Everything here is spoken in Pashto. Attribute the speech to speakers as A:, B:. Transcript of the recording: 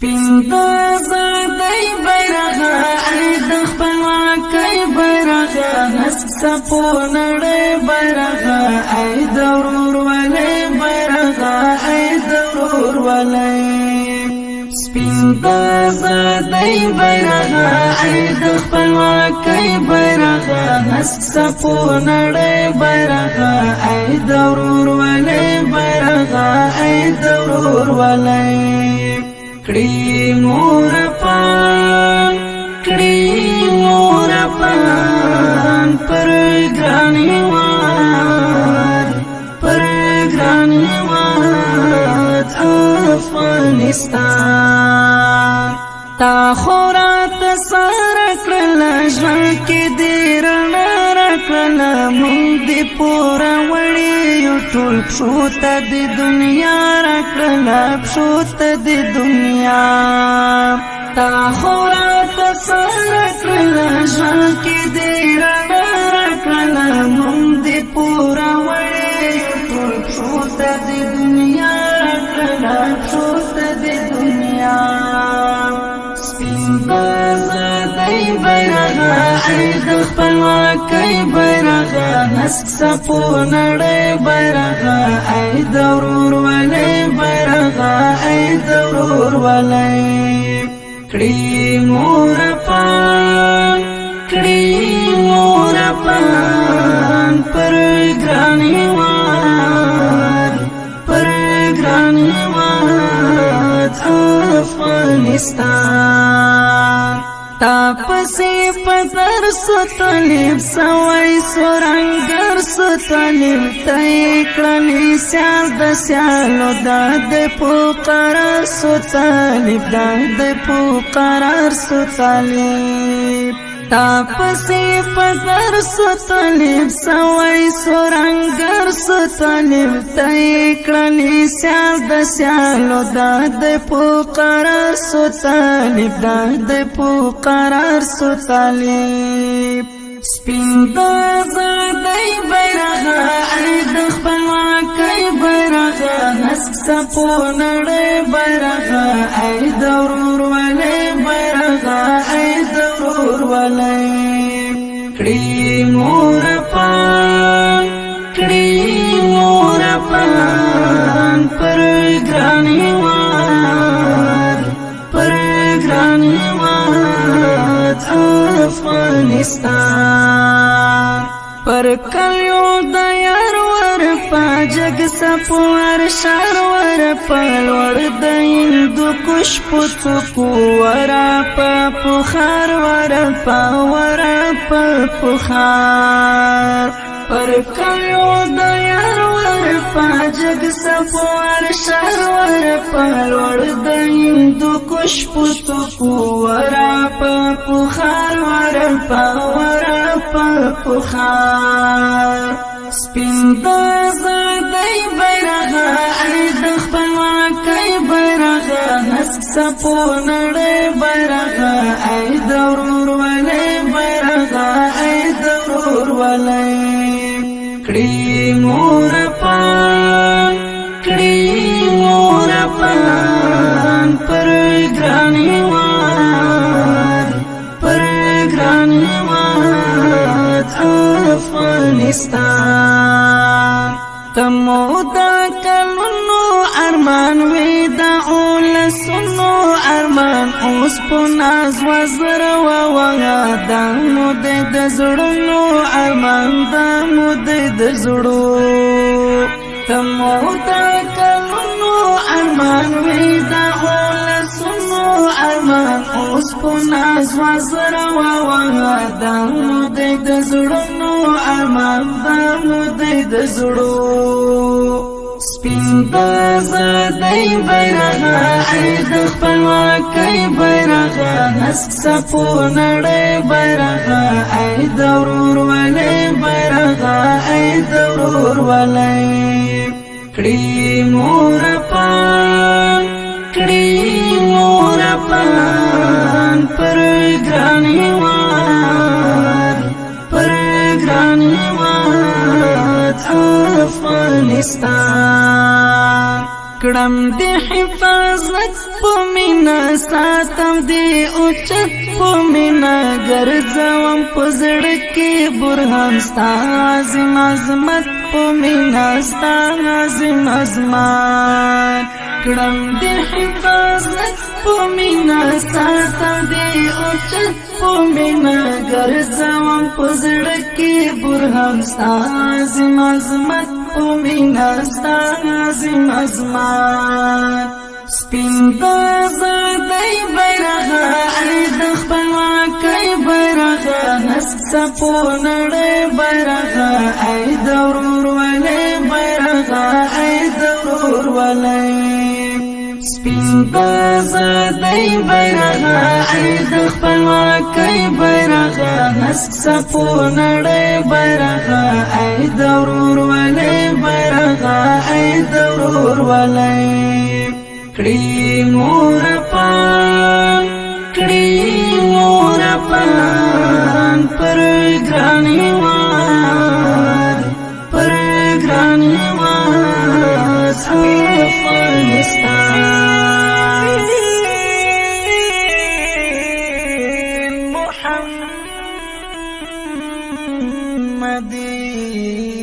A: سپین د آزادۍ بیرغه ای د خپلواکۍ بیرغه هسک څپو نړۍ بیرغه ای د ورورولۍ بیرغه ای د ورورولۍ سپین د آزادۍ بیرغه ای د خپلواکۍ بیرغه هسک څپو نړۍ بیرغه ای د ورورولۍ بیرغه ای د ورورولۍ کړي مور پان پر ګرانی واد افغانستان تا خورات سار کړل ژوند کې دې رڼا راکړل مونږ دې پوره وړي یو ټول پښو ته د دنیا راکړل پښو ته د دنیا تا خورات سار کړل ژوند کې دې رڼا راکړل مونږ دې پوره وړي یو ټول پښو ته د دنیا راکړل پښو ته د دنیا سپین د آزادۍ بیرغه ای د خپلواکۍ بیرغه هسک څپو نړۍ بیرغه ای د ورورولۍ بیرغه ای د ورورولۍ کړي مور پان پر ګرانی واد افغانستان تا پسی پدر ستلیب سوی سورنگر ستلیب تایکڑنی سیال دا سیالو داد پو قرار ستلیب داد پو قرار ستلیب تا پسی پدر ستلیب سوی سورنگر ستلیب تایکڑنی سیال دا سیالو داد پو قرار ستلیب داد پو قرار ستلیب سپین د آزادۍ بیرغه ای د خپلواکۍ بیرغه هسک څپو نړۍ بیرغه ای د ورورولۍ بیرغه ای د ورورولۍ کړي مور پان پر ګرانی واد افغانستان پر کلیو د یار ور په جگ سپور شهر ور په لوړ د هندو کش پڅکو ور په پخار ور په پخار پر کلیو د یار ور په جگ سپور شهر ور په لوړ د هندو کش پڅکو ور په پخار ور په پخار سپین د آزادۍ بیرغه ای د خپلواکۍ بیرغه هسک څپو نړۍ بیرغه ای د ورورولۍ بیرغه ای د ورورولۍ کړي مور پان پر ګرانی واد افغانستان تمو دا کلونو ارمان وی دا اولسونو ارمان اوس په ناز وزر ووغا دا مود د زړونو ارمان دا مود د زړو تمو دا کلونو ارمان وی دا اولسونو ارمان اوس په ناز وزر ووغا دا مود د زړونو ارمان دا مود د زړو سپین د آزادۍ بیرغه ای د خپلواکۍ بیرغه هسک څپو نړۍ بیرغه ای د ورورولۍ بیرغه ای د ورورولۍ کړي مور پان پر ګرانی واد افغانستان کړم د حفاظت پمینا ساتم دی اوچت پمینا گرزوم پزړکی برهان ستا عظیم عظمت پمینا ستا عظیم عظمت کړم دی حفاظت پمینا ساتم دی اوچت پمینا گرزوم پزړکی برهان ستا عظیم عظمت پمینا ستا عظیم عظمت سپین دازادی بیرغه عید خپلواکۍ بیرغه نسک څپو نړۍ بیرغه عید ورورولۍ بیرغه عید ورورولۍ سپین دازادی بیرغه عید خپلواکۍ بیرغه نسک څپو نړۍ بیرغه عید ورورولۍ بیرغه عید ورورولۍ کړي مور پان پر ګرانی واد افغانستان محمدی